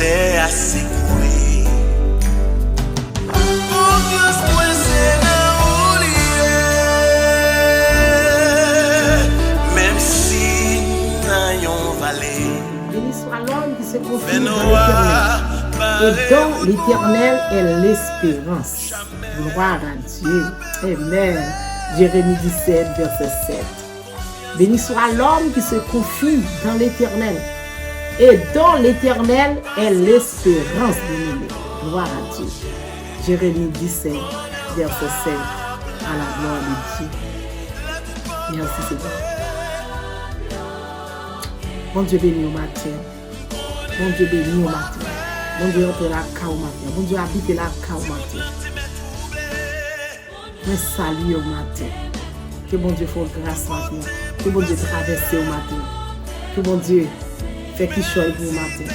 t'es assez coué. Pour grâce moi c'est dans oublier. Même si nous n'ayons vallée. Béni soit l'homme qui se confie dans l'Éternel. Et dans l'Éternel est l'espérance. Gloire à Dieu. Amen. Jérémie 17, verset 7. Béni soit l'homme qui se confie dans l'Éternel. Et dans l'Éternel est l'espérance de nous. Gloire à Dieu. Jérémie 17, verset 7. À la gloire de Dieu. Merci Seigneur. Bon Dieu béni au matin. Bon Dieu béni au matin. Bon Dieu entre la ca au matin. Bon Dieu habite la ca au matin. Je salue au matin. Que bon Dieu fasse grâce matin. Que bon Dieu traverse au matin. Que bon Dieu fait qu'il choisit au matin.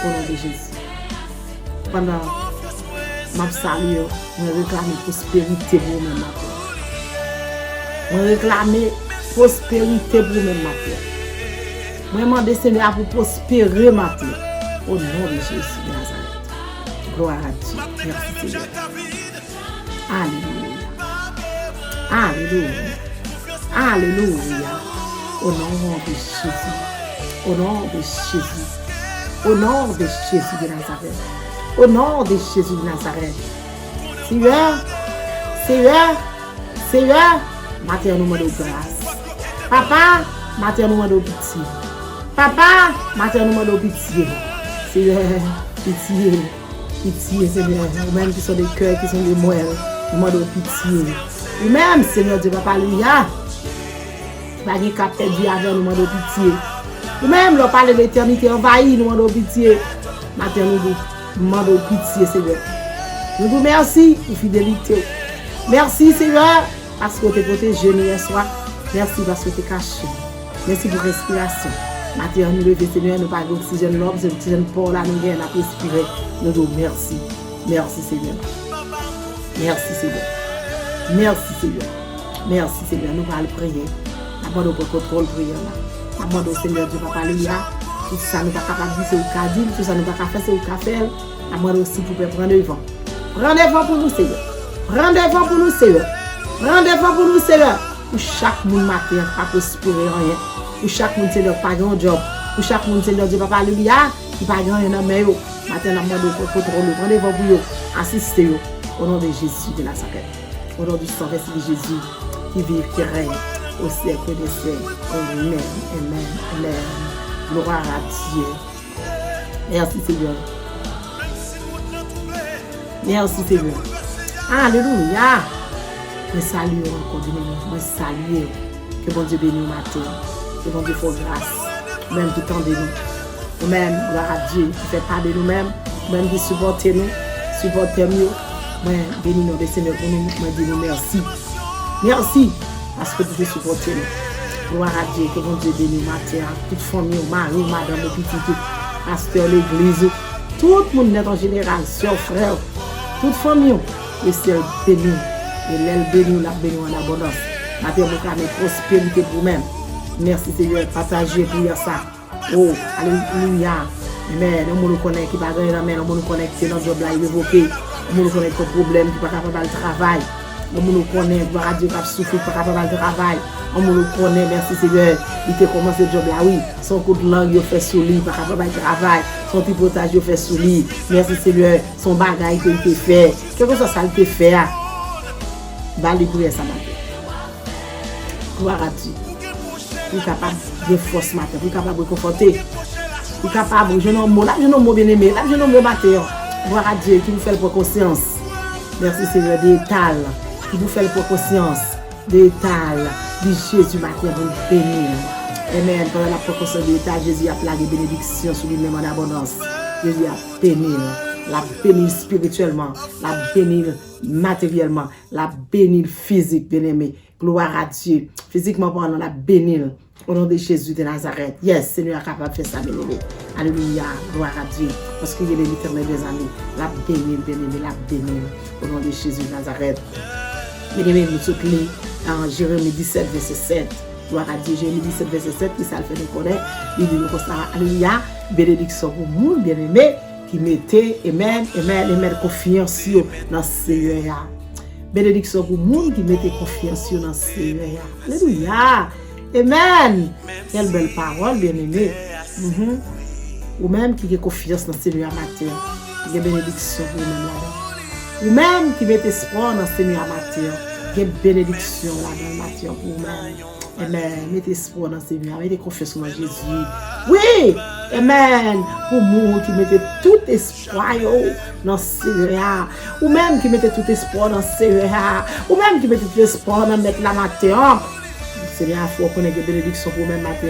Au nom de Jésus. Pendant ma salue, je réclame prospérité pour vous-même matin. Je réclame prospérité pour vous-même matin. Je demande Seigneur pour prospérer matin. Au nom de Jésus de Nazareth. Gloire à Dieu. Merci Seigneur. Alléluia. Alléluia. Alléluia. Au nom de Jésus. Au nom de Jésus. Au nom de Jésus de Nazareth. Au nom de Jésus de Nazareth. Seigneur. Seigneur. Seigneur. Matin nous demandons grâce. Papa. Matin nous demandons pitié. Papa. Matin nous demandons pitié. Seigneur. Pitié. Pitié, Seigneur. Nous-mêmes qui sont des cœurs, qui sont des moelles. Nous demandons pitié. Nous-mêmes, Seigneur Dieu, Papa, Alléluia. Pas de cap perdu avec nous demandons pitié. Nous-mêmes, nous parlons de l'éternité envahie, nous demandons pitié. Maintenant, nous demandons pitié, Seigneur. Nous vous remercions pour fidélité. Merci, Seigneur, parce que tu es protégé hier soir. Merci parce que tu es caché. Merci pour respiration. Maintenant, nous levons, Seigneur, nous parlons d'oxygène, l'homme, c'est l'oxygène pour la nous gagne, à respirer. Nous disons merci. Merci, Seigneur. Merci, Seigneur. Merci, Seigneur. Merci, Seigneur. Nous allons prier. D'abord, pour contrôle prière. D'abord, Seigneur, Dieu, Papa, Alléluia. Tout ça, nous ne sommes pas capables de dire, c'est au cas dire. Tout ça, nous ne sommes pas capables de faire, c'est au cas faire. D'abord aussi, vous pouvez prendre devant. Prends devant pour nous, Seigneur. Prends devant pour nous, Seigneur. Prends devant pour nous, Seigneur. Pour chaque monde matin, pas prospérer rien. Pour chaque monde, Seigneur, pas grand job. Pour chaque monde, Seigneur, Dieu, Papa, Alléluia. Qui pas grand rien dans mes yeux. Maintenant, nous demandons contrôle. Prends devant pour vous. Assistez-vous. Au nom de Jésus de Nazareth. Au nom du sang de Jésus qui vit, qui règne au siècle des siècles. Amen, amen, amen. Gloire à Dieu. Merci Seigneur. Merci Seigneur. Alléluia. Je salue encore du nom. Je salue. Que bon Dieu bénisse au matin. Que bon Dieu fasse grâce. Même tout temps de nous. Nous-mêmes, gloire à Dieu, qui fait part de nous-mêmes. Même qui supportez nous. Supportez-nous. Moi, bénis nous, Seigneur, pour nous, moi, dis nous merci. Merci, parce que vous supportez nous. Gloire à Dieu, que bon Dieu bénisse matin, toute famille, mari, madame, petit, pasteur, l'église, tout le monde en général, soeur, frère, toute famille, et c'est béni. Et l'aile béni, la béni en abondance. Matin, vous avez prospérité pour vous-même. Merci, Seigneur, partagez pour ça. Oh, alléluia. Amen. On nous connaît qui va gagner la main, on nous connaît qui est dans le job là, il est évoqué. On nous connaît qu'on problème qui n'est pas capable de travail. On nous connaît, gloire à Dieu, qui a souffert, pas capable de travail. On nous connaît, merci Seigneur. Il a commencé le job là, oui. Son coup de langue, il fait sous lui, pas capable de travail. Son petit potage, il fait sous lui. Merci Seigneur. Son bagage qu'il a fait. Quelque chose ça il a fait. Va lui prier ça matin. Gloire à Dieu. Il est capable de force matin. Il est capable de conforter. Il est capable, je nomme là, je nomme bien aimé, là, je nomme matin. Gloire à Dieu qui vous fait pour conscience. Merci Seigneur, des étals qui vous fait pour conscience. Des étals de Jésus matin pour nous bénir. Amen. Pendant la précaution de l'état, Jésus a plagué bénédiction sur lui-même en abondance. Jésus a béni, la bénir spirituellement, la bénir matériellement, la bénir physique, bien-aimé. Gloire à Dieu. Physiquement parlant, la bénir. Au nom de Jésus de Nazareth. Yes, Seigneur est capable de faire ça, bien-aimé. Alléluia. Gloire à Dieu. Parce qu'il est l'éternel des amis. La bénir, bien-aimé, la bénir. Au nom de Jésus de Nazareth. Bien-aimé, nous sommes en Jérémie 17, verset 7. Gloire à Dieu. Jérémie 17, verset 7, qui ça le fait nous connaître. Il dit nous comme ça. Alléluia. Bénédiction pour monde bien-aimé qui mettait amen confiance dans Seigneur. Bénédiction pour monde qui mettait confiance dans Seigneur. Alléluia. Amen. Quelle belle parole bien-aimé. Ou même qui a confiance dans Seigneur matin. Qui a bénédiction pour nous là. Ou même qui met espoir dans Seigneur matin. Qui a bénédiction là dans matin pour nous. Amen. Mettez espoir dans Seigneur. Mettez confiance dans Jésus. Oui. Amen. Pour nous qui mettez tout espoir dans Seigneur. Ou même qui mettez tout espoir dans Seigneur. Ou même qui mettez tout espoir dans mettre la matin. Seigneur, il faut qu'on ait des bénédictions pour même matin.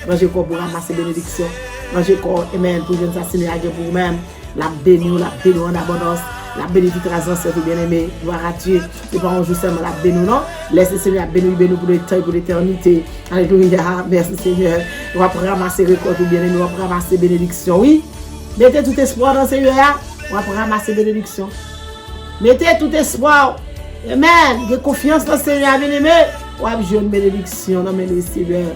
Manger quoi pour ramasser bénédiction. Manger quoi, amen, pour jeune Seigneur pour vous-même. La bénie en abondance. La bénédiction c'est tout bien aimé. Gloire à Dieu. C'est pas un jour seulement la bénie, non? Laissez Seigneur bénir pour le temps et pour l'éternité. Alléluia. Merci Seigneur. On va ramasser record tout bien aimé. On va ramasser bénédiction. Oui. Mettez tout espoir dans Seigneur. On va ramasser bénédiction. Mettez tout espoir. Amen. De confiance dans Seigneur bien aimé. On va jouer une bénédiction dans le Seigneur.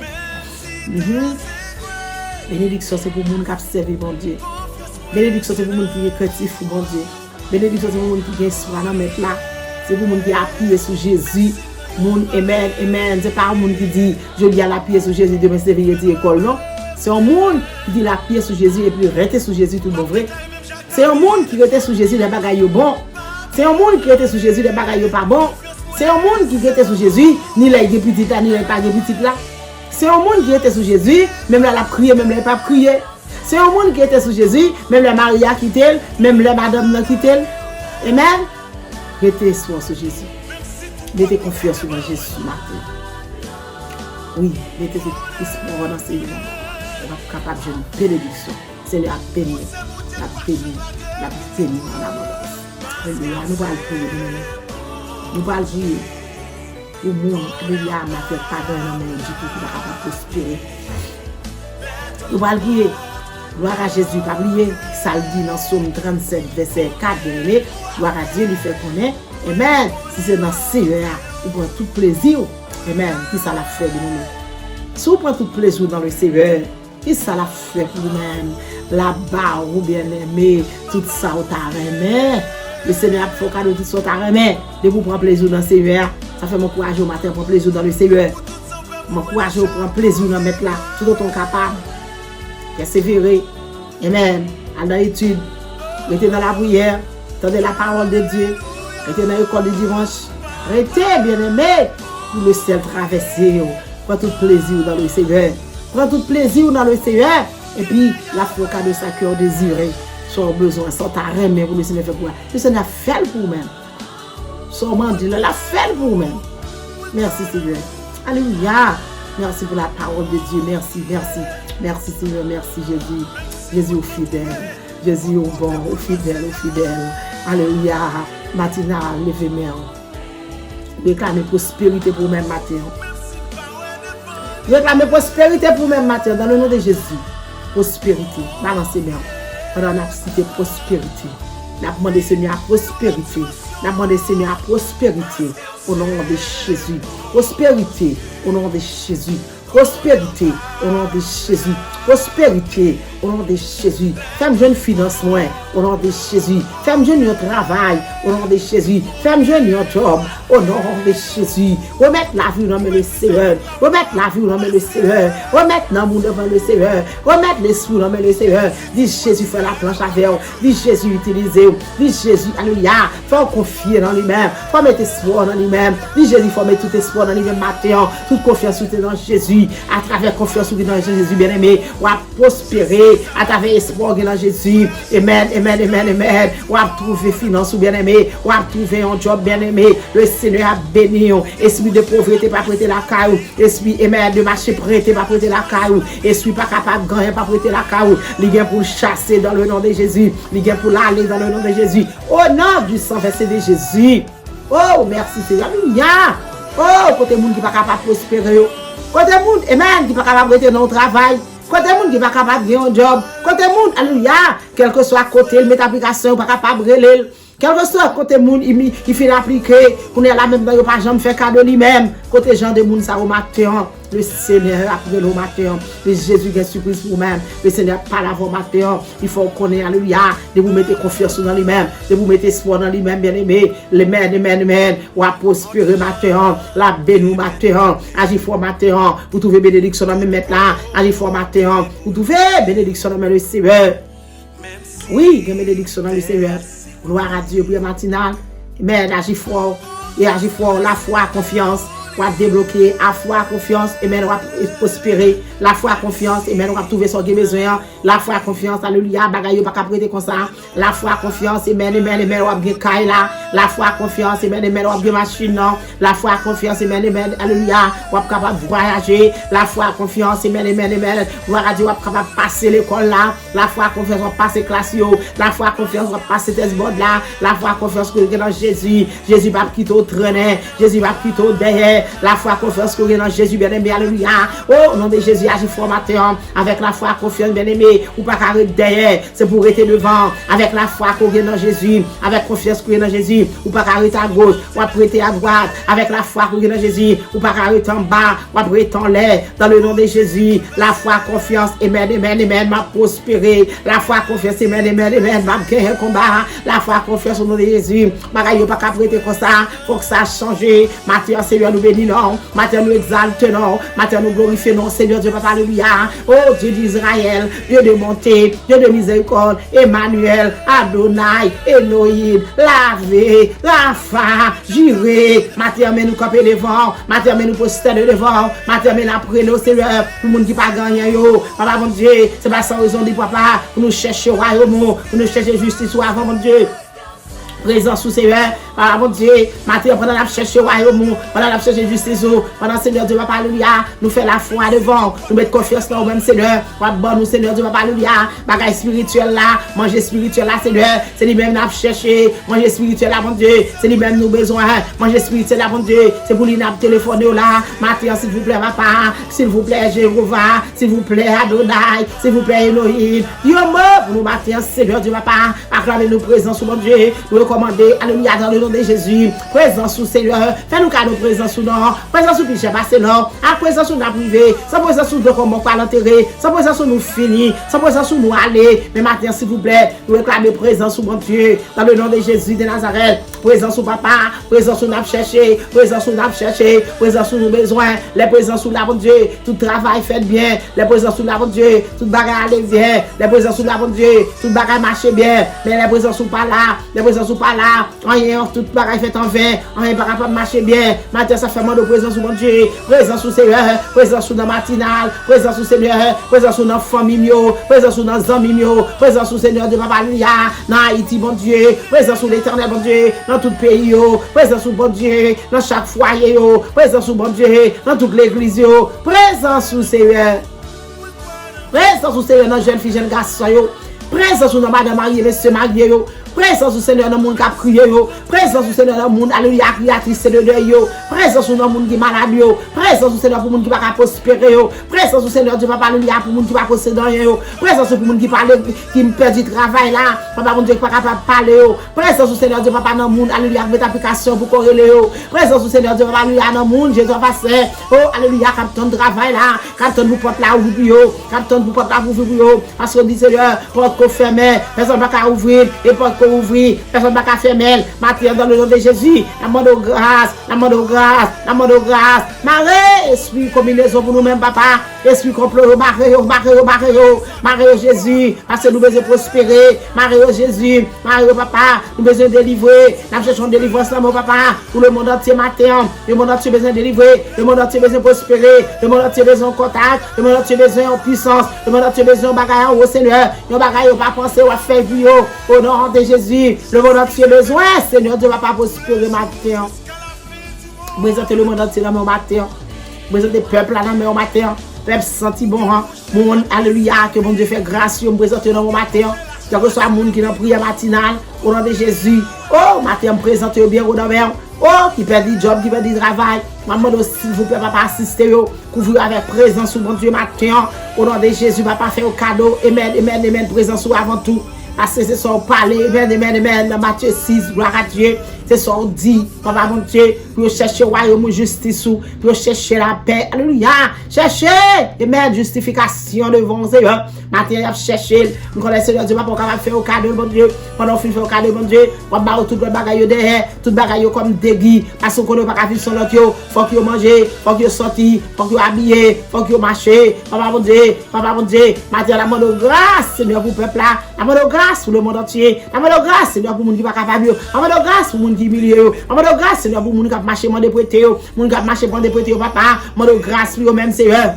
Bénédiction c'est pour les gens qui servent mon Dieu. Bénédiction c'est pour les gens qui sont créatifs pour mon Dieu. Bénédiction c'est pour les gens qui ont espoir dans mettre là. C'est pour les gens qui appuient sur Jésus. Amen. C'est pas un monde qui dit je viens l'appuyer sur Jésus demain c'est veiller école non. C'est un monde qui dit l'appuyer sur Jésus et puis rester sur Jésus tout bon vrai. C'est un monde qui reste sur Jésus les bagailles bon. C'est un monde qui reste sur Jésus les bagailles pas bon. C'est un monde qui était sous Jésus, ni les petits là, ni les pas petits là. C'est un monde qui était sous Jésus, même là la prière, même les pas prier. C'est un monde qui était sous Jésus, même les Maria qui t'aiment, même les madame qui t'aiment. Amen. Mettez espoir sur Jésus. Mettez confiance dans Jésus matin. Oui, mettez espoir dans Seigneur. On va être capable de une bénédiction. Seigneur a béni, la béni en abondance. Alléluia. Nous allons prier. Nous allons prier pour le monde qui a fait pardon dans le du tout qui va prospérer. Nous allons prier. Gloire à Jésus. Pas oublier, ça le dit dans Psaume 37, verset 4. Gloire à Dieu, il fait connaître. Amen. Si c'est dans Seigneur, vous prenez tout plaisir. Amen. Qui ça l'a fait de nous-mêmes. Si vous prenez tout plaisir dans le Seigneur, qui ça l'a fait pour vous-même. Là-bas, vous bien aimé, tout ça, vous t'arrêtez. Le Seigneur a fait cadeau tout ça, t'arrêtez. De vous prendre plaisir dans le Seigneur. Ça fait mon courage au matin, prendre plaisir dans le Seigneur. Mon courage au prendre plaisir dans mettre là. Tout autant capable. Persévérer. Amen. À l'étude. Restez dans la prière. Attendez la parole de Dieu. Restez dans l'école du dimanche. Restez bien aimé. Pour le ciel traverser. Prends tout plaisir dans le Seigneur. Prends tout plaisir dans le Seigneur. Et puis, la foi de sa cœur désiré. Sans besoin, sans ta reine, pour le Seigneur fait pour vous. Le Seigneur fait pour vous-même. Sans mentir, la fait pour vous-même. Merci Seigneur. Alléluia. Merci pour la parole de Dieu. Merci. Merci Seigneur. Merci Jésus. Jésus au fidèle. Jésus au bon, au fidèle. Alléluia. Matinal, levez-moi. Réclamez prospérité pour même matin. Réclamez prospérité pour même matin. Dans le nom de Jésus. Prospérité. Balancez bien. Pendant la cité prospérité. La demande Seigneur prospérité. La demande Seigneur prospérité. Au nom de Jésus. Prospérité. Au nom de Jésus. Prospérité. Au nom de Jésus. Prospérité. Au nom de Jésus. Femme jeune financement. Au nom de Jésus. Femme jeune travail. Au nom de Jésus. Femme jeune job. Au nom de Jésus. Remettre la vie dans le Seigneur. Remettre la vie dans le Seigneur. Remettre l'amour devant le Seigneur. Remettre l'esprit dans le Seigneur. Dis Jésus fait la planche avec vous. Dis Jésus utiliser. Dis Jésus, alléluia. Faut confier dans lui-même. Faut mettre espoir dans lui-même. Dis Jésus, faut mettre tout espoir dans lui-même matin. Toute confiance dans Jésus. À travers confiance dans Jésus bien-aimé. On va prospérer. À travers espoir dans Jésus. Amen. On va trouver finance bien-aimé. On va trouver un job bien-aimé. Le Seigneur a béni. Esprit de pauvreté pas prêter la caillou. Esprit de marché prêter pas prêter la caillou. Esprit pas capable de gagner pas prêter la caillou. Il vient pour chasser dans le nom de Jésus. Il vient pour l'aller dans le nom de Jésus. Au nom du sang versé de Jésus. Oh, merci Seigneur. Alléluia. Oh, côté monde qui pas capable de prospérer. Côté monde, amen, qui pas capable de dans le travail. Côté monde qui pas capable de gagner un job. Côté monde, alléluia. Quel que soit côté, le mettre application, pas capable de relève. Quel que soit côté moun, il fait appliquer, qu'on est là même dans le pas jamais fait cadeau lui-même. Côté gens de moun ça au matin, le Seigneur a pris le matin, le Jésus qui est surprise pour vous-même. Le Seigneur parle avant matin, il faut connaître alléluia, de vous mettre confiance dans lui-même, de vous mettre espoir dans lui-même, bien-aimé. Les men, ou à prospérer matin, la bénou matin, agir fort matin, vous trouvez bénédiction dans mes mettre là, agir fort matin, vous trouvez bénédiction dans le Seigneur. Oui, bénédiction dans le Seigneur. Gloire à Dieu, prière matinale. Mais agir fort, et agir fort, la foi, confiance. On va débloquer la foi, confiance, et même on va prospérer. La foi, confiance, et même on va trouver son besoin. La foi, confiance, alléluia, bagaille, pas prêter comme ça. La foi, confiance, et même on va bien caille là. La foi, confiance, et même on va bien machine non. La foi, confiance, et même alléluia, on va capable voyager. La foi, confiance, et même gloire à Dieu, on va capable passer l'école là. La foi, confiance, on va passer classe yo. La foi, confiance, on va passer test board là. La foi, confiance que dans Jésus. Jésus va quitter au traîner. Jésus va quitter au derrière. La foi, confiance que dans Jésus, bien-aimé, alléluia. Oh, au nom de Jésus, agis fort matin. Avec la foi, confiance, bien-aimé, ou pas carré derrière, c'est pour être devant. Avec la foi qu'on dans Jésus, avec confiance qu'on dans Jésus, ou pas carré à gauche, ou pas prêter à droite. Avec la foi qu'on dans Jésus, ou pas carré en bas, ou pas prêter en l'air. Dans le nom de Jésus, la foi, confiance, amen, m'a prospéré. La foi, confiance, amen, m'a gagné un combat. La foi, confiance au nom de Jésus. Magaïo pas prêter comme ça, faut que ça change. Matin, Seigneur, nous non, matin nous exaltons, matin nous glorifions, Seigneur Dieu, Papa, alléluia. Oh Dieu d'Israël, Dieu de bonté, Dieu de miséricorde, Emmanuel, Adonai, Elohim, Lavé, Rapha, Jiré, matin nous camper devant, matin nous poster devant, matin nous après nous, Seigneur, tout le monde qui pas gagné, Papa, mon Dieu, c'est pas sans raison de Papa, pour nous chercher au royaume, pour nous chercher justice, avant mon Dieu. Présence sous Seigneur, ah mon Dieu, matin pendant la chercher royaume, pendant la chercher justice, pendant Seigneur Dieu, Papa, alléluia, nous fait la foi devant, nous mettre confiance dans nous-mêmes, Seigneur, bon nous Seigneur Dieu, Papa, alléluia, bagaille spirituel là, manger spirituel là, Seigneur, c'est lui-même n'a chercher, manger spirituel là, mon Dieu, c'est lui-même nous besoin, manger spirituel là, mon Dieu, c'est pour lui n'a téléphoner là, matin s'il vous plaît, Papa, s'il vous plaît, Jéhovah, s'il vous plaît, Adonai, s'il vous plaît, Elohim, Dieu pour nous matin, Seigneur Dieu, Papa, acclamez nous présence sur mon Dieu, commander, alléluia, dans le nom de Jésus, présence sous Seigneur, fais-nous cadeau présence sous nous, présence sous piché passé non, à présence sous nous privé, sans présence sous nous comment pas l'enterrer, sans présence sous nous fini, sans présence sous nous aller, mais maintenant s'il vous plaît, nous réclamer présence sous mon Dieu, dans le nom de Jésus de Nazareth, présence sous papa, présence sous nous chercher, présence sous nous chercher, présence sous nous besoin, les présences sous la mon Dieu, tout travail fait bien, les présences sous la mon Dieu, tout bagarre aller bien, les présences sous la mon Dieu, tout bagarre marche bien, mais les présences sous pas là, les présences sous pas là, rien, tout bagaille fait en vain, rien pas capable marcher bien. Maintenant, ça fait mal de présence sous mon Dieu, présence sous Seigneur, présence sous dans matinale, présence sous Seigneur, présence sous dans famille, présence sous dans amis, présence sous Seigneur de Papa Lia, dans Haïti, mon Dieu, présence sous l'éternel, mon Dieu, dans tout pays, présence sous mon Dieu, dans chaque foyer, présence sous mon Dieu, dans toute l'église, présence sous Seigneur, présence sous Seigneur, dans jeune fille, jeune garçon, présence sous dans madame mariée, monsieur marié, présence au Seigneur dans le monde qui a prié, présence au Seigneur dans le monde, alléluia, créatrice de deuil, présence au monde qui est malade, présence au Seigneur pour le monde qui va prospérer, présence au Seigneur du Papa, alléluia, pour le monde qui va posséder, présence pour le monde qui parle, qui perd du travail là, Papa, mon Dieu, qui va capable de parler, présence au Seigneur du Papa dans le monde, alléluia, mettre application pour corréler, présence au Seigneur du Papa, alléluia, dans le monde, Jésus va faire, oh, alléluia, captain de travail là, captain vous porte là, ouvrir, captain vous porte là, ouvrir, parce que dit Seigneur, porte fermée, personne ne va pas ouvrir, et porte ouvrir, personne ne va fermer, matin dans le nom de Jésus, la main de grâce, la main de grâce, la main de grâce, Marie, esprit combinaison pour nous-mêmes, papa, esprit complot, Marie, Jésus, parce que nous besoin prospérer, Marie, Jésus, Marie, papa, nous besoin délivrer, nous cherchons délivrance là, mon papa, pour le monde entier matin, le monde entier besoin délivrer, le monde entier besoin prospérer, le monde entier besoin contact, le monde entier besoin en puissance, le monde entier besoin bagaille au Seigneur, nos bagaille pas penser ou à faire vie au nom de Jésus, le monde entier besoin, Seigneur Dieu va pas prospérer matin. Présentez le monde entier dans mon matin. Présentez le peuple là dans mon matin. Peuple senti bon, monde, alléluia, que mon Dieu fait grâce, me présenter dans mon matin. Quel que soit le monde qui est dans la prière matinale, au nom de Jésus. Oh, matin, me présenter bien au nom de oh, qui perd du job, qui perd du travail. Maman, s'il vous plaît, papa, assistez, couvrir avec présence, mon Dieu, matin. Au nom de Jésus, papa, faire au cadeau. Amen, présence avant tout. parce que c'est son parler, amen, dans Matthieu 6, gloire à Dieu. C'est son dit, papa mon Dieu, pour chercher royaume justice, pour chercher la paix. Alléluia. Chercher, amen, justification devant Seigneur. Matin, chercher, nous connaissons Seigneur Dieu, pour capable faire au cadeau, mon Dieu. Pendant qu'on fait au cadeau, mon Dieu, on va tout le bagaille derrière, tout le bagaille comme dégui, parce qu'on ne peut pas vivre sans l'autre, faut qu'il manger, faut qu'il sorti, faut qu'il habillé, faut qu'il marcher. Papa mon Dieu, matin, la demande grâce, Seigneur, pour le peuple là, la demande grâce pour le monde entier, la demande grâce, Seigneur, pour le monde qui va capable, la demande grâce pour le monde qui milieu, la demande grâce, Seigneur, pour le monde qui va marcher, mon déprêté, le monde qui va marcher, mon déprêté, papa, la demande grâce pour eux-mêmes, Seigneur.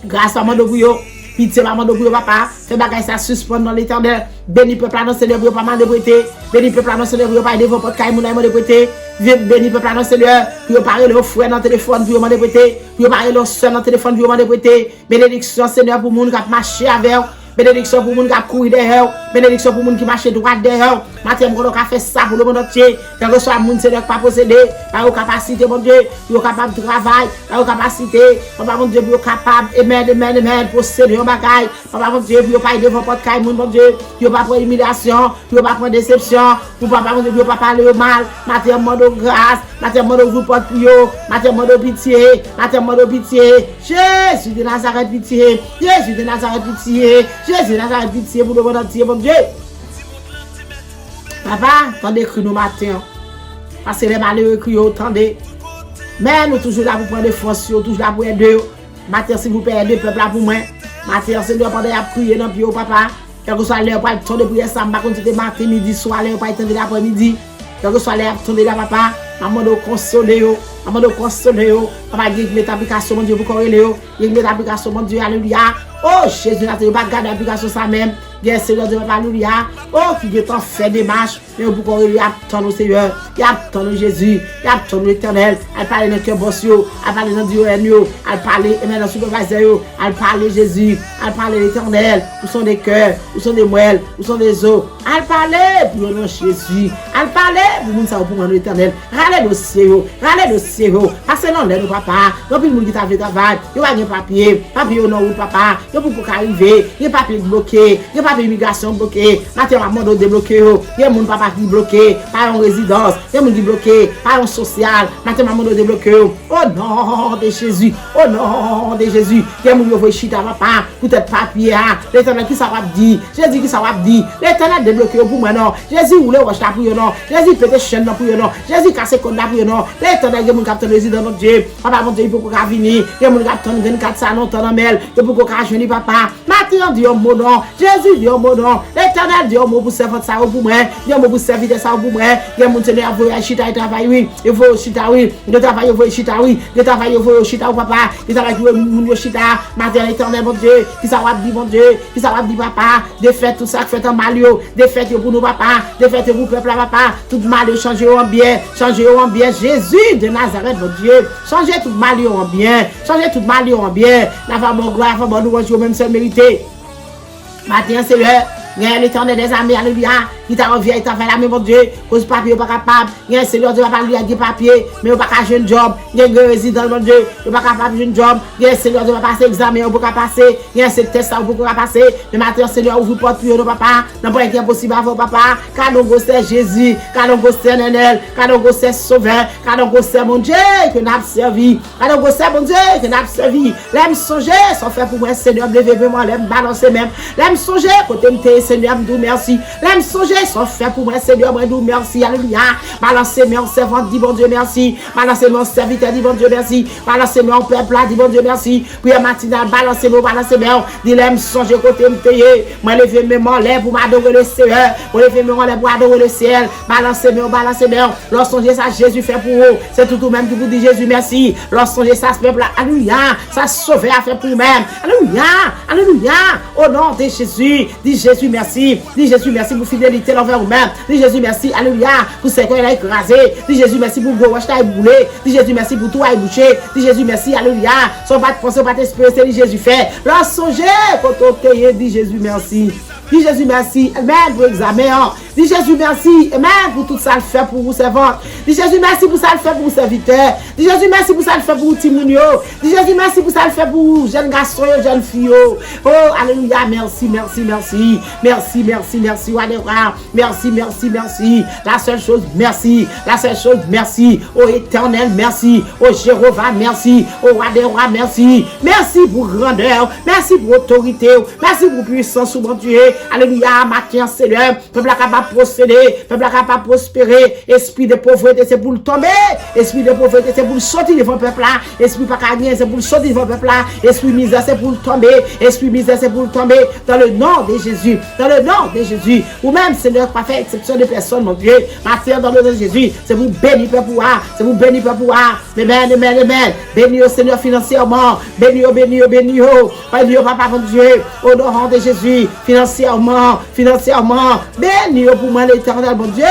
Grâce à mon Dieu. Pitié, maman de vous, papa, fait bagaille ça suspend dans l'éternel. Béni peuple à nos Seigneur, pas mal de prêter. Béni peuple à nos Seigneur, pas aider vos potes, caille, mon amour de prêter. Béni peuple à nos Seigneur, pour parler le frère dans le téléphone, pour m'en prêter. Pour parler le soeur dans le téléphone, pour m'en prêter. Bénédiction, Seigneur, pour monde qui marche avec. Bénédiction pour monde qui courir derrière. Bénédiction pour monde qui marche droit derrière. Matin, on a fait ça pour le monde entier. Quand soit monde Seigneur pas possédé, pas aux capacités, mon Dieu, pour capable de travail, pas aux capacités, papa mon Dieu, pour capable, amen, posséder un bagaille. Papa mon Dieu, pour pas aider vos potes, mon Dieu, pour pas prendre humiliation, pour pas prendre déception, pour papa mon Dieu, pour pas parler mal. Matin, on de grâce, matin, on de vous porte pour eux, matin, on de pitié, matin, on de pitié. Jésus de Nazareth, pitié, Jésus de Nazareth, pitié. Jésus, Nazareth, pitié pour le monde entier, mon Dieu. Papa, tendez cru nous matin. Parce que les malheureux crient, tendez. Mais nous toujours là pour prendre des forces, toujours là pour aider. Matin, si vous payez aider le peuple là pour moi. Matin, c'est nous pendant à crier dans le pied, papa. Quel que soit l'heure, pas attendre pour ça, par contre, c'était matin, midi, soir, l'heure, pas attendre l'après-midi. Quel que soit l'heure, attendre là, papa. Maman de consoler, maman de consoler. Papa, il y a une application, mon Dieu, pour corriger. Il y a une application, mon Dieu, alléluia. Oh, Jésus, n'a pas gardé l'application ça même. Bien, Seigneur Dieu, alléluia. Oh, qui est en fait des marches. Mais pour qu'on y attend au Seigneur. Il attend au Jésus. Il attend l'éternel. Elle parle dans le cœur bossio. Elle parle dans Dieu. Elle parle, et maintenant, superviseur. Elle parle Jésus. Elle parle l'éternel. Où sont les cœurs? Où sont les moelles? Où sont les os? Elle parle pour le nom de Jésus. Elle parle pour nous, ça pour le nom de l'éternel. Râlez le ciel. Râlez le ciel. Parce que non, l'aide papa. Non, puis le monde qui t'a fait travail. Il y a un papier. Papier au nom de papa. Il y a beaucoup arriver. Il y a papier bloqué. Il y a papier immigration bloqué. Maintenant, maman débloqué. Il y a mon papa qui bloqué. Pas en résidence. Il y a mon qui bloqué. Pas en social. Maintenant, maman débloqué. Oh non de Jésus. Oh non de Jésus. Il y a mon qui veut chita papa. Peut-être papier. L'éternel qui ça va dire. Jésus qui ça va dire. L'éternel débloqué pour moi non. Jésus voulait rejeter pour vous non. Jésus peut-être chaîne pour vous non. Jésus casse compte pour vous non. L'éternel qui mon capteur résident notre Dieu. Papa mon Dieu il faut qu'on venir. Il y a mon capteur 24 ça non temps mel. Il faut qu'on venir papa. Maintenant Dieu mon nom. Jésus Dieu mon nom. L'éternel Dieu mon pour servir ça pour moi. Dieu mon pour servir ça pour moi. Il y a mon Seigneur pour chita et travail oui. Il faut chita oui. Le travail il faut chita oui. Le travail il faut chita papa. Il travail pour mon chita. Maintenant l'éternel mon Dieu. Qui ça va dire mon Dieu. Qui ça va dire papa. Défaite tout ça fait en malio. Défaite pour nous papa. Défaite pour peuple papa. Tout mal changer en bien. Changer en bien. Jésus de Nazareth mon Dieu. Changer tout mal en bien. Changer tout mal en bien. La femme en gloire, la femme en louange, même seul mérité. Maintenant c'est l'heure. Il y a l'éternel des armées, alléluia. Il t'a revient, il t'a fait la même, mon Dieu. Cause papier, pas capable. Il y a un Seigneur Dieu, pas lui a des papiers, mais il pas qu'à jouer un job. Il y a un résident, mon Dieu, il pas capable de jouer un job. Il y a un Seigneur Dieu, pas passer examen, il pas passer. Il y a un test, il pas passer. Mais maintenant, Seigneur, ouvre porte pour nous, papa. N'a pas été impossible avant, papa. Car nous c'est Jésus, car nous c'est Nenel, car nous c'est Sauveur, car nous c'est mon Dieu, que nous avons servi. Car nous c'est mon Dieu, que nous avons servi. L'aime songer, sans faire pour moi, Seigneur, levez-moi, l'aime balancer même. L'aime songer, côté me Seigneur, me merci. L'aime songer, sans faire pour moi, Seigneur, me merci, alléluia. Balancer mon servant, dit bon Dieu, merci. Balancer mon serviteur, dit bon Dieu, merci. Balancer mon peuple, dit bon Dieu, merci. Puis matinal, balancer mon, dit l'aime songer, côté me payer. Moi, lever mes mains, lève pour m'adorer le Seigneur. Moi, lever mes mains, lève pour adorer le ciel. Balancer mon. Lorsque songer ça, Jésus fait pour vous. C'est tout même qui vous dit Jésus, merci. Lorsque songer ça, ce peuple, alléluia. Ça sauve à faire pour vous-même. Alléluia. Alléluia. Au nom de Jésus, dit Jésus, merci. Dis Jésus, merci pour fidélité envers vous-même. Dis Jésus, merci, alléluia, pour ce qu'on a écrasé. Dis Jésus, merci pour gros wash boulé. Dis Jésus, merci pour tout à bouché. Dis Jésus, merci, alléluia. Sans pas de penser, pas d'espérer, c'est Jésus fait. Lorsque songer, quand on te dit Jésus, merci. Dis Jésus, merci. Même pour examen. Dis Dis Jésus, merci. Amen. Pour tout ça le fait pour vous servants. Dis Jésus, merci pour ça le fait pour vous serviteurs. Dis Jésus, merci pour ça le fait pour vous Timounio. Dis Jésus, merci pour ça le fait pour vous jeunes garçons, jeunes filles. Oh, alléluia. Merci, merci, merci. Merci, merci, merci. Merci, merci, merci. La seule chose, merci. La seule chose, merci. Oh éternel, merci. Oh Jéhovah, merci. Oh roi des rois, merci. Merci pour grandeur. Merci pour autorité. Merci pour puissance, mon Dieu. Alléluia. Matin, Seigneur. Peuple capable de procéder. Peuple capable de prospérer. Esprit de pauvreté, c'est pour le tomber. Esprit de pauvreté, c'est pour le sortir devant le peuple là. Esprit pas gagner, c'est pour le sortir devant le peuple là. Esprit misère, c'est pour le tomber. Esprit misère, c'est pour le tomber. Dans le nom de Jésus. Dans le nom de Jésus. Ou même, Seigneur, pas faire exception de personne, mon Dieu. Matin, dans le nom de Jésus. C'est vous bénir pour pouvoir. C'est vous bénir pour pouvoir. Amen, amen, amen. Bénis au Seigneur financièrement. Bénis, bénis, bénis. Bénis, papa, mon Dieu. Au nom de Jésus. Financièrement. Financièrement. Bénis pour moi l'éternel, mon Dieu.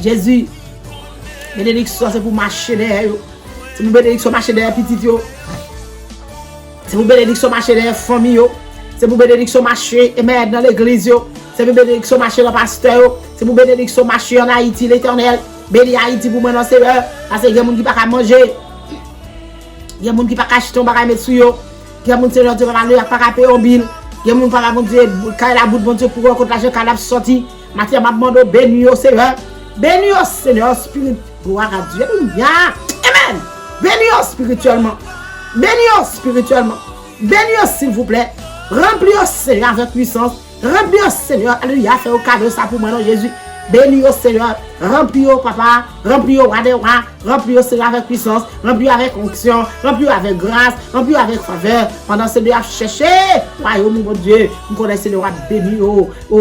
Jésus. Bénédiction, c'est pour marcher derrière. C'est pour bénédiction marcher derrière petit. C'est pour bénédiction marcher derrière famille. C'est pour bénédiction marcher dans l'église. C'est pour bénédiction marcher dans le pasteur. C'est pour bénédiction marcher en Haïti, l'éternel. Bénis Haïti pour moi dans ce heure. Parce qu'il y a des gens qui ne peuvent pas manger. Il y a des gens qui ne peuvent pas acheter, pas mettre sur eux. Il y a des gens qui ne peuvent pas payer un bill. Il y a des gens qui ne peuvent pas la bout de Dieu pour rencontrer l'argent qui a sorti. Maintenant, je demande bénis au Seigneur. Bénis au Seigneur spirituel. Gloire à Dieu. Amen. Bénis spirituellement. Bénis spirituellement. Bénis s'il vous plaît. Remplis au Seigneur avec puissance. Remplis au Seigneur. Alléluia. Fais au cadeau ça pour moi, non Jésus. Bénis au Seigneur. Remplis au papa. Remplis au roi des rois. Remplis au Seigneur avec puissance. Remplis avec onction. Remplis avec grâce. Remplis avec faveur. Pendant ce Dieu a cherché. Royaume, mon Dieu. Vous connaissez le roi béni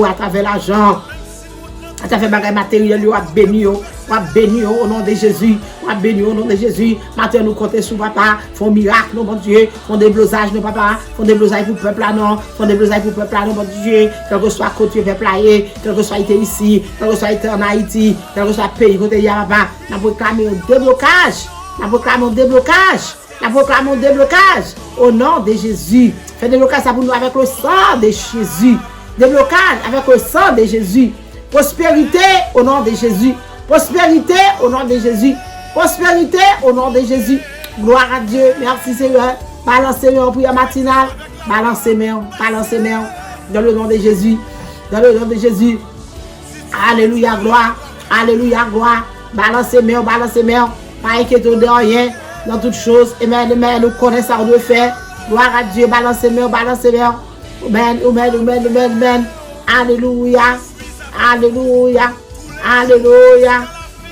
à travers l'argent. À travers bagage matériel, on a béni au nom de Jésus. On a béni au nom de Jésus. Maintenant, nous comptons sur papa. Font miracle, non, mon Dieu. Font des blosages, non, papa. Font des blosages pour le peuple, non. Font des blosages pour le peuple, non, mon Dieu. Quel que soit côté peuple, quel que soit été ici, quel que soit été en Haïti, quel que soit pays, côté y'a papa. Nous proclamons un déblocage. Nous proclamons un déblocage. Nous proclamons un déblocage. Au nom de Jésus. Fais déblocage ça pour nous avec le sang de Jésus. Déblocage avec le sang de Jésus. Prospérité au nom de Jésus. Prospérité au nom de Jésus. Prospérité au nom de Jésus. Gloire à Dieu. Merci Seigneur. Balancez-moi en prière matinale. Balancez-moi. Balancez-moi. Dans le nom de Jésus. Dans le nom de Jésus. Alléluia, gloire. Alléluia, gloire. Balancez-moi. Balancez-moi. Pas inquiéter de rien. Dans toutes choses. Amen. Amen. Nous connaissons ce qu'on doit faire. Gloire à Dieu. Balancez-moi. Balancez-moi. Amen. Amen. Amen. Amen. Amen. Alléluia. Alléluia, alléluia,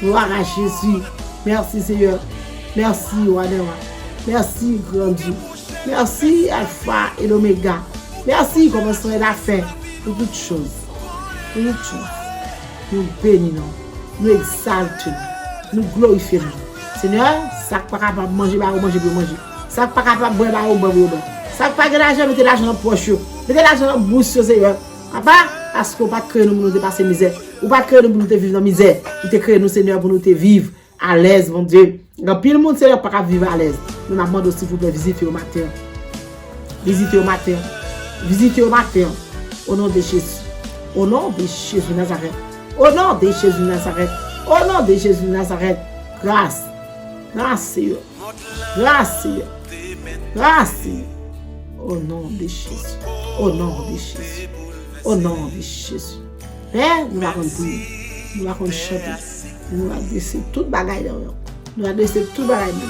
gloire à Jésus. Merci Seigneur, merci roi des rois, merci grand Dieu, merci Alpha et l'Oméga, merci commencement et la fin, pour toutes choses, nous bénissons, nous exaltons, nous glorifions. Seigneur, ça pas capable de manger, manger, ça pas capable de boire, ça pas capable de mettre l'argent dans la poche, mettre l'argent dans la bouche, Seigneur. Papa, parce qu'on pas créé nous pour nous dépasser la misère. Ou pas créé nous pour nous vivre dans la misère. Ou te créé nous, Seigneur, pour nous vivre à l'aise, mon Dieu. Quand pile le monde, Seigneur, pas vivre à l'aise. Nous demandons aussi, s'il vous plaît, visiter au matin. Visiter au matin. Visiter au matin. Au nom de Jésus. Au nom de Jésus Nazareth. Au nom de Jésus Nazareth. Au nom de Jésus Nazareth. Grâce. Grâce, Seigneur. Grâce, Seigneur. Grâce, Seigneur. Au nom de Jésus. Au nom de Jésus. Au nom de Jésus. Père, nous allons prier. Nous allons chanter. Nous allons adresser toute bagaille de nous. Nous allons adresser toute bagaille de nous.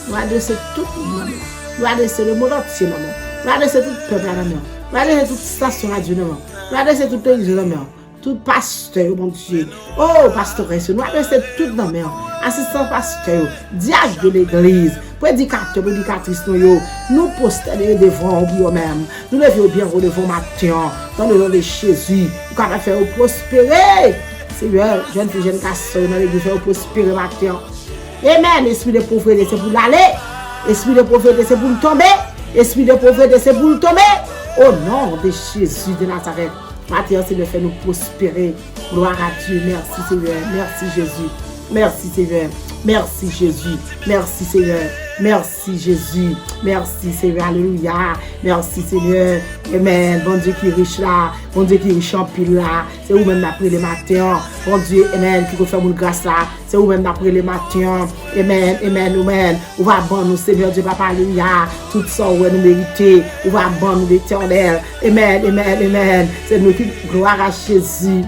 Nous allons adresser toute maman. Nous allons adresser le monde entier, maman. Nous allons adresser tout peuple à la main. Nous allons adresser toute station radio, maman. Nous allons adresser toute l'église, maman. Tout pasteur, mon Dieu. Oh, pastoresse, nous allons adresser tout dans la main. Assistant pasteur, diacre de l'église, prédicateur, prédicatrice, nous postons devant nous-mêmes. Nous levons bien devant matin, dans le nom de Jésus, nous allons faire prospérer. Seigneur, jeune fille, jeune garçon, dans l'église, faire prospérer matin. Amen. Esprit de pauvreté, c'est pour l'aller. Esprit de pauvreté, c'est pour le tomber. Esprit de pauvreté, c'est pour le tomber. Au nom de Jésus de Nazareth. Matin, c'est de faire nous prospérer. Gloire à Dieu. Merci Seigneur. Merci Jésus. Merci Seigneur. Merci Jésus. Merci Seigneur. Merci Jésus. Merci Seigneur. Alléluia. Merci Seigneur. Amen. Bon Dieu qui est riche là. Bon Dieu qui est riche en pile là. C'est vous-même d'après les matins. Bon Dieu, Amen, qui vous fait mon grâce là. C'est vous-même d'après les matins. Amen, Amen, Amen. On va bon nous, Seigneur Dieu, Papa, Alléluia. Tout ça, ouais, nous mériter. On va bon nous l'éternel. Amen, Amen, Amen. C'est nous qui gloire à Jésus.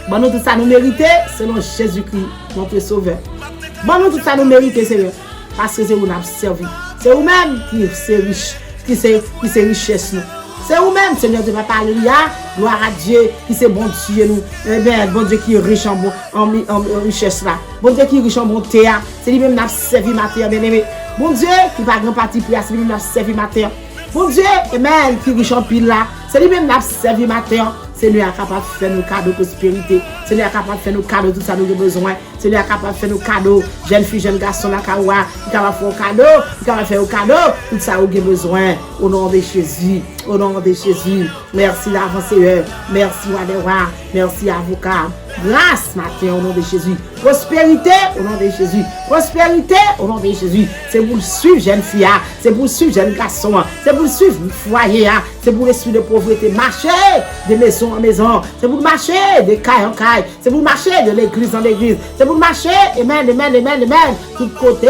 Bon nous tout ça nous mériter selon Jésus-Christ, notre sauveur. Bon nous tout ça nous mériter, Seigneur. Parce que c'est vous nous servi. C'est vous-même qui c'est riche, qui c'est richesse nous. C'est vous-même, Seigneur Dieu, Papa, Alléluia. Gloire à Dieu, qui c'est bon Dieu nous. Eh bien, bon Dieu qui est riche en richesse là. Bon Dieu qui est riche en bonté. C'est lui-même qui a servi matin, bien aimé. Bon Dieu qui va grand parti pour c'est lui-même qui a servi matin. Bon Dieu, Amen, qui est riche en pile là. C'est lui-même qui a servi matin. C'est lui qui est capable de faire nos cadeaux de prospérité. C'est lui qui est capable de faire nos cadeaux, tout ça nous avons besoin. C'est lui qui est capable de faire nos cadeaux. Jeune fille, jeune garçon, la kawa, il est capable de faire un cadeau. Il est capable de faire un cadeau. Tout ça nous avons besoin. Au nom de Jésus. Au nom de Jésus. Merci l'avanceur. Merci roi des rois. Merci avocat. Grâce matin au nom de Jésus. Prospérité au nom de Jésus. Prospérité au nom de Jésus. C'est pour suivre jeune fille. C'est pour suivre jeune garçon. C'est pour suivre foyer. C'est pour suivre de pauvreté. Marcher de maison en maison. C'est pour marcher de caille en caille. C'est pour marcher de l'église en église. C'est pour marcher. Amen, amen, amen, amen. Tout côté,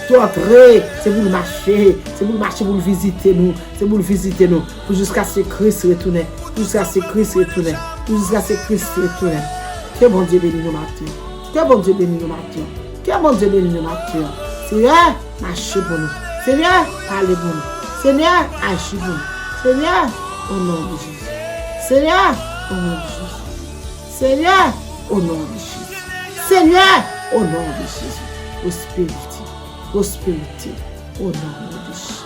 tout entrée. C'est pour marcher. C'est pour marcher, pour visiter nous. C'est pour visiter nous. Pour jusqu'à ce que Christ retourne. Jusqu'à ce que Christ retourne. Jusqu'à ce que Christ retourne. Que bon Dieu bénisse nos matins. Que bon Dieu bénisse nos matins. Que bon Dieu bénisse nos matins. Seigneur, marchez pour nous. Seigneur, parlez pour nous. Seigneur, agis pour nous. Seigneur, au nom de Jésus. Seigneur, au nom de Jésus. Seigneur, au nom de Jésus. Seigneur, au nom de Jésus. Prospérité. Prospérité. Au nom de Jésus.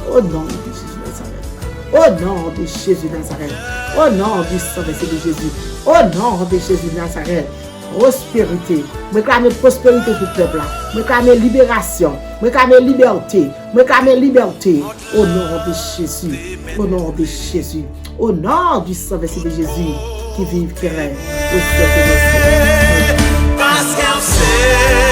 Au nom de Jésus Nazareth. Au nom de Jésus Nazareth. Au nom du sang de Jésus. Au nom de Jésus Nazareth. Prospérité. Je réclame prospérité pour le peuple. Je réclame libération. Je réclame liberté. Je réclame liberté. Au nom de Jésus. Au nom de Jésus. Au nom du sang de Jésus qui vive, qui règne au siècle des siècles. Parce qu'elle sait.